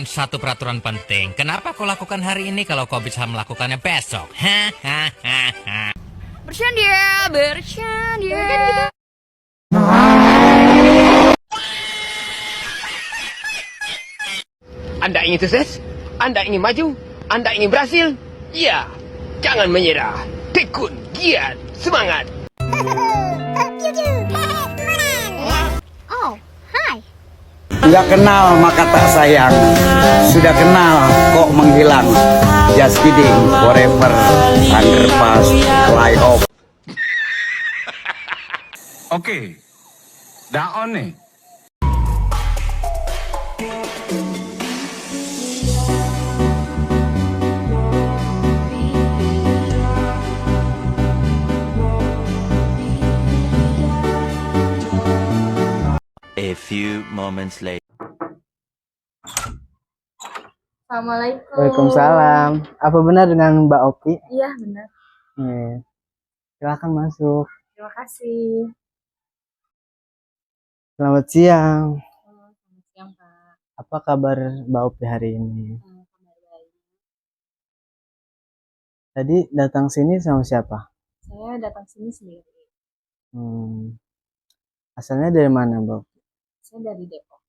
melakukan satu peraturan penting. Kenapa kau lakukan hari ini kalau kau bisa melakukannya besok? Hahaha. Bercanda, bercanda. Anda ingin sukses? Anda ingin maju? Anda ingin berhasil? Ya, jangan menyerah. Tekun, giat, semangat. Oh, hai. Sudah kenal maka tak sayang, sudah kenal kok menghilang. Just kidding, forever, underpass, fly off. Oke, dah on nih. A few moments later. Assalamualaikum. Waalaikumsalam. Apa benar dengan Mbak Opi? Iya, benar. Silakan masuk. Terima kasih. Selamat siang. Selamat siang, Pak. Apa kabar Mbak Opi hari ini? Kabar baik. Tadi datang sini sama siapa? Saya datang sini sendiri. Asalnya dari mana, Mbak Opi? Saya dari Depok.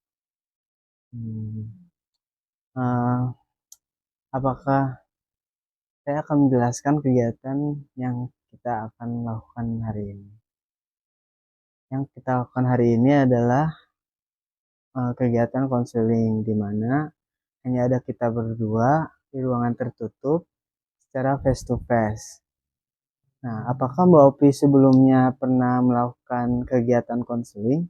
Apakah saya akan menjelaskan kegiatan yang kita akan lakukan hari ini? Yang kita lakukan hari ini adalah kegiatan konseling, di mana hanya ada kita berdua di ruangan tertutup secara face to face. Nah, apakah Mbak Opi sebelumnya pernah melakukan kegiatan konseling?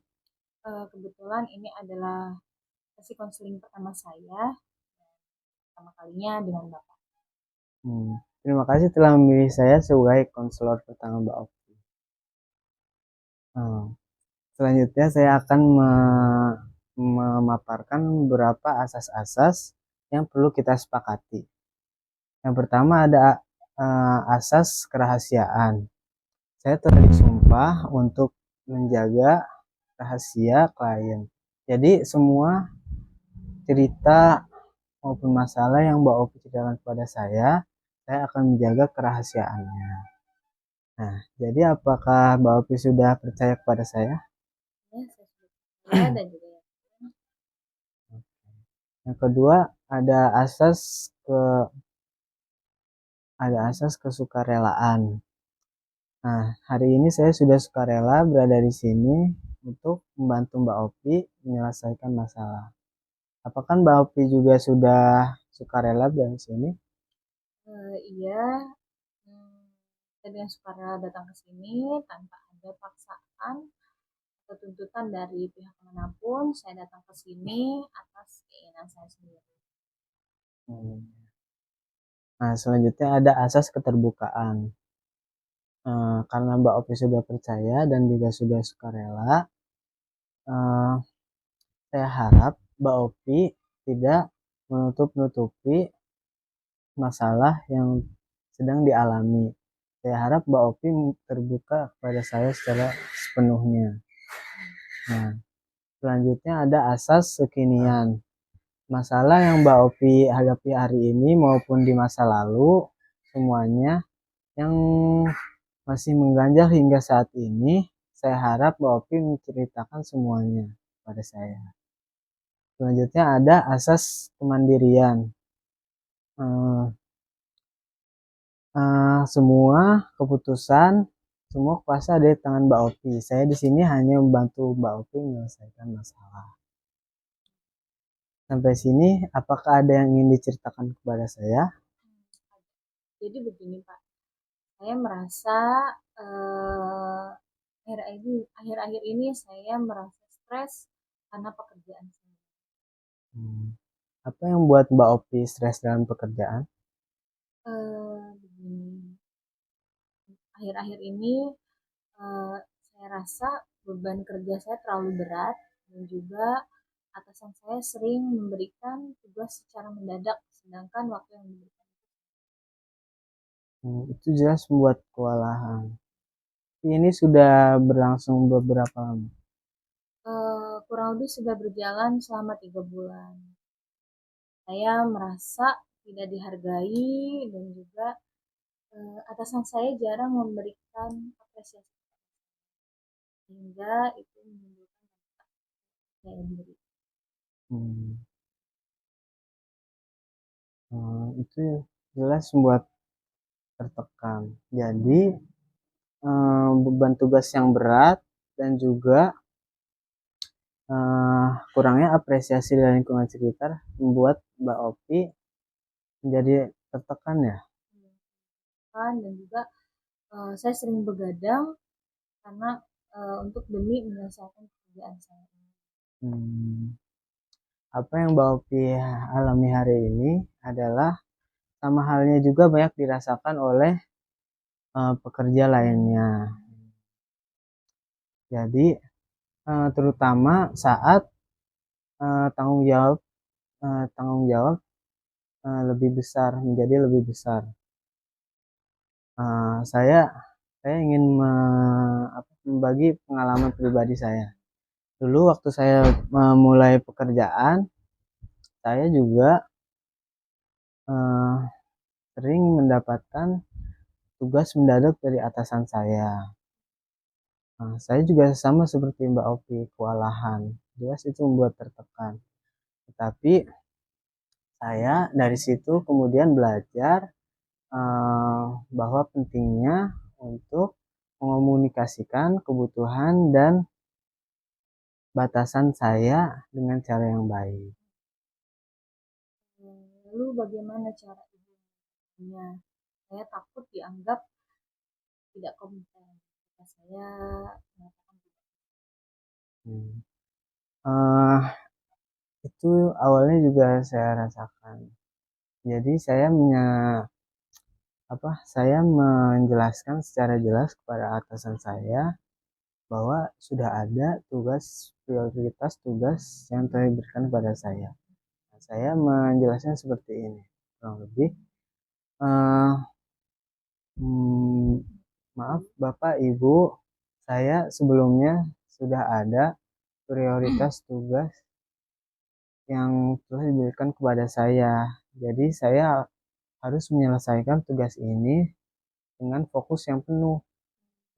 Kebetulan ini adalah sesi konseling pertama saya. Pertama kalinya dengan Bapak. Terima kasih telah memilih saya sebagai konselor pertama Mbak Opi. Selanjutnya saya akan memaparkan beberapa asas-asas yang perlu kita sepakati. Yang pertama ada asas kerahasiaan. Saya telah disumpah untuk menjaga rahasia klien. Jadi semua cerita maupun masalah yang Mbak Opi ceritakan kepada saya akan menjaga kerahasiaannya. Nah, jadi apakah Mbak Opi sudah percaya kepada saya? Ya, saya sudah percaya dan juga ya. Yang kedua ada asas kesukarelaan. Nah, hari ini saya sudah sukarela berada di sini untuk membantu Mbak Opi menyelesaikan masalah. Apakah Mbak Opi juga sudah sukarela dari sini? Iya, saya dengan sukarela datang ke sini tanpa ada paksaan atau tuntutan dari pihak manapun. Saya datang ke sini atas keinginan saya sendiri. Nah, selanjutnya ada asas keterbukaan. Karena Mbak Opi sudah percaya dan juga sudah sukarela, saya harap Mbak Opi tidak menutup-nutupi masalah yang sedang dialami. Saya harap Mbak Opi terbuka kepada saya secara sepenuhnya. Nah, selanjutnya ada asas kekinian. Masalah yang Mbak Opi hadapi hari ini maupun di masa lalu, semuanya yang masih mengganjal hingga saat ini, saya harap Mbak Opi menceritakan semuanya pada saya. Selanjutnya ada asas kemandirian. Semua keputusan, semua kuasa ada di tangan Mbak Opi. Saya di sini hanya membantu Mbak Opi menyelesaikan masalah. Sampai sini, apakah ada yang ingin diceritakan kepada saya? Jadi begini Pak, saya merasa akhir-akhir ini saya merasa stres karena pekerjaan saya. Apa yang membuat Mbak Opi stres dalam pekerjaan? Begini, akhir-akhir ini saya rasa beban kerja saya terlalu berat dan juga atasan saya sering memberikan tugas secara mendadak, sedangkan waktu yang diberikan Itu jelas membuat kewalahan. Ini sudah berlangsung beberapa lama. kurang lebih sudah berjalan selama 3 bulan. saya merasa tidak dihargai dan juga atasan saya jarang memberikan apresiasi sehingga itu menimbulkan percaya diri. Hmm. Itu jelas membuat tertekan. Jadi beban tugas yang berat dan juga kurangnya apresiasi dari lingkungan sekitar membuat Mbak Opi menjadi tertekan ya. Dan juga saya sering begadang karena untuk demi menyelesaikan pekerjaan saya. Apa yang Mbak Opi alami hari ini adalah sama halnya juga banyak dirasakan oleh pekerja lainnya. Jadi terutama saat tanggung jawab lebih besar, menjadi lebih besar. Saya ingin membagi pengalaman pribadi saya. Dulu waktu saya memulai pekerjaan, saya juga sering mendapatkan tugas mendadak dari atasan saya. Saya juga sama seperti Mbak Opi, kewalahan. Jelas itu membuat tertekan. Tetapi saya dari situ kemudian belajar bahwa pentingnya untuk mengomunikasikan kebutuhan dan batasan saya dengan cara yang baik. Lalu bagaimana cara ibu mengatasinya? Saya takut dianggap tidak kompeten ketika saya mengatakan tidak. Itu awalnya juga saya rasakan. Jadi saya menjelaskan secara jelas kepada atasan saya bahwa sudah ada prioritas tugas yang telah diberikan kepada saya. Saya menjelaskan seperti ini, kurang lebih. Maaf Bapak Ibu, saya sebelumnya sudah ada prioritas tugas yang telah diberikan kepada saya. Jadi saya harus menyelesaikan tugas ini dengan fokus yang penuh.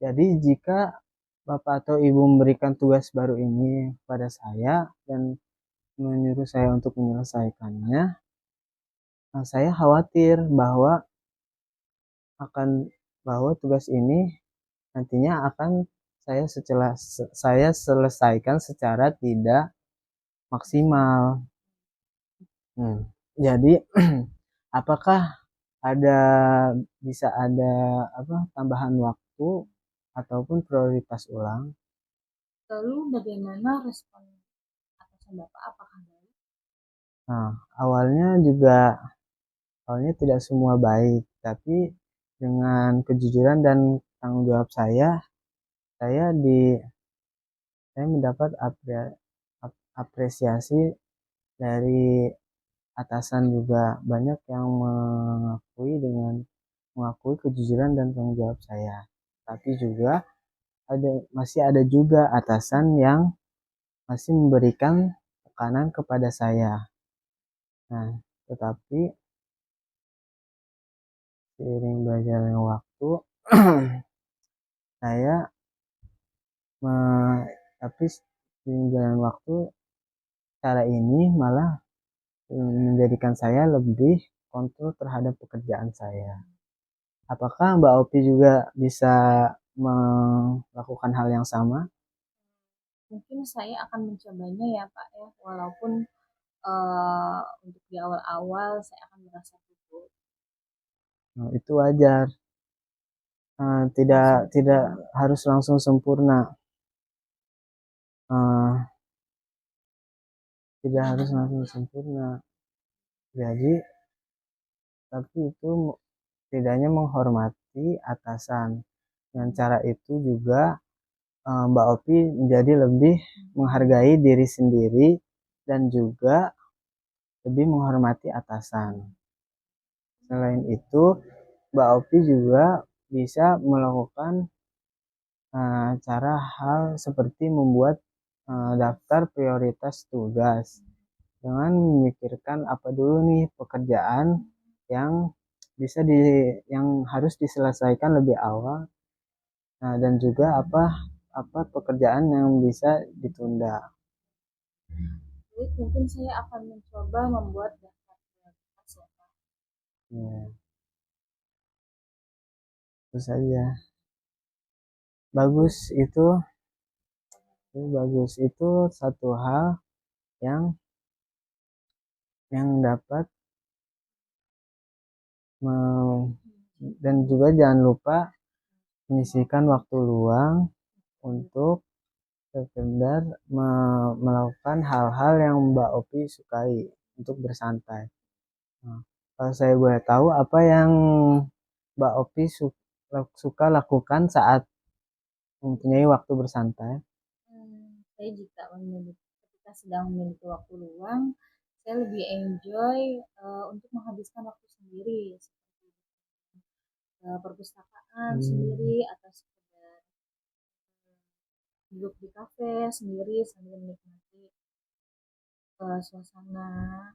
Jadi jika Bapak atau Ibu memberikan tugas baru ini kepada saya dan menyuruh saya untuk menyelesaikannya, saya khawatir bahwa tugas ini nantinya akan saya selesaikan secara tidak maksimal. Jadi apakah bisa ada tambahan waktu ataupun prioritas ulang? Lalu bagaimana respon atasan Bapak? Apakah baik? Awalnya tidak semua baik, tapi dengan kejujuran dan tanggung jawab saya mendapat apresiasi dari atasan juga. Banyak yang mengakui kejujuran dan tanggung jawab saya. Tapi juga masih ada juga atasan yang masih memberikan tekanan kepada saya. Tetapi seiring berjalannya waktu, cara ini malah menjadikan saya lebih kontrol terhadap pekerjaan saya. Apakah Mbak Opi juga bisa melakukan hal yang sama? Mungkin saya akan mencobanya ya Pak ya, walaupun untuk di awal-awal saya akan merasa gugup. Itu wajar. Tidak harus langsung sempurna. Jadi, tapi itu setidaknya menghormati atasan. Dengan cara itu juga Mbak Opi menjadi lebih menghargai diri sendiri dan juga lebih menghormati atasan. Selain itu, Mbak Opi juga bisa melakukan hal seperti membuat daftar prioritas tugas. Jangan memikirkan apa dulu nih pekerjaan yang yang harus diselesaikan lebih awal. Nah, dan juga apa pekerjaan yang bisa ditunda. Jadi mungkin saya akan mencoba membuat daftar prioritas ya Pak. Ya, itu saja. Bagus itu, bagus itu satu hal yang dapat dan juga jangan lupa menyisihkan waktu luang untuk sekedar melakukan hal-hal yang Mbak Opi sukai untuk bersantai. Nah, kalau saya boleh tahu apa yang Mbak Opi suka lakukan saat mempunyai waktu bersantai? Saya ketika sedang memiliki waktu luang, saya lebih enjoy untuk menghabiskan waktu sendiri seperti perpustakaan sendiri atau sekedar duduk di kafe sendiri sambil menikmati suasana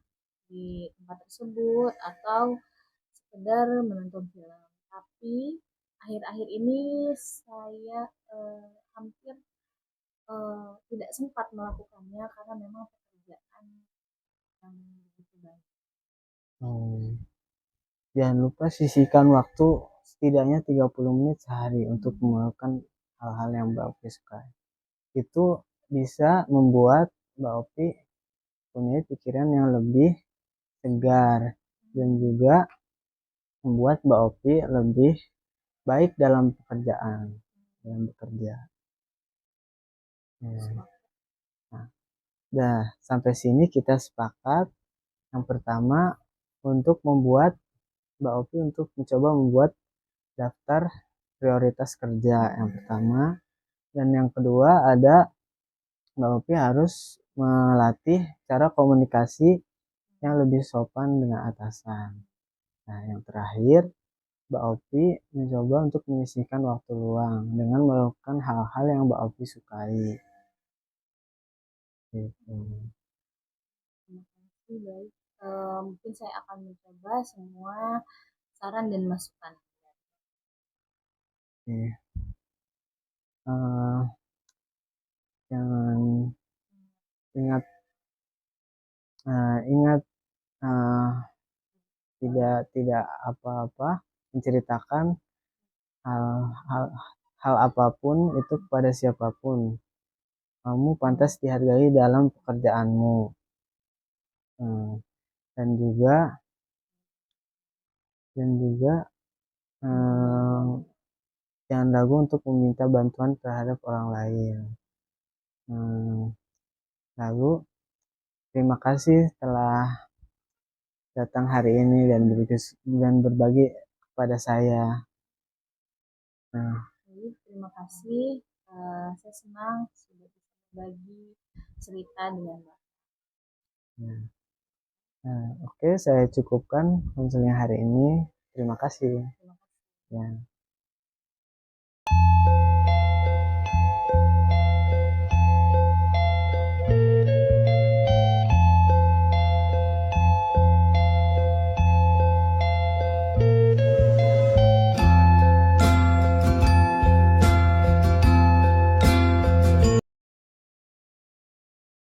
di tempat tersebut atau sekedar menonton film. Tapi akhir-akhir ini saya hampir tidak sempat melakukannya karena memang pekerjaan yang begitu banyak. Jangan lupa sisihkan waktu setidaknya 30 menit sehari untuk melakukan hal-hal yang Mbak Opi sukai. Itu bisa membuat Mbak Opi punya pikiran yang lebih segar dan juga membuat Mbak Opi lebih baik dalam pekerjaan, dalam bekerja. Nah, sampai sini kita sepakat. Yang pertama, untuk membuat Mbak Opi untuk mencoba membuat daftar prioritas kerja yang pertama. Dan yang kedua ada Mbak Opi harus melatih cara komunikasi yang lebih sopan dengan atasan. Nah, yang terakhir, Mbak Opi mencoba untuk menyisihkan waktu luang dengan melakukan hal-hal yang Mbak Opi sukai. Gitu. Terima kasih, baik. Mungkin saya akan mencoba semua saran dan masukan. Oke. Jangan ingat ingat tidak apa-apa menceritakan hal, hal hal apapun itu kepada siapapun. Kamu pantas dihargai dalam pekerjaanmu. Dan juga jangan ragu untuk meminta bantuan terhadap orang lain. Lalu terima kasih telah datang hari ini dan berbagi kepada saya. Baik, terima kasih. Saya senang sudah bisa berbagi cerita dengan Mbak. Oke, saya cukupkan konselnya hari ini. Terima kasih. Terima kasih. Ya.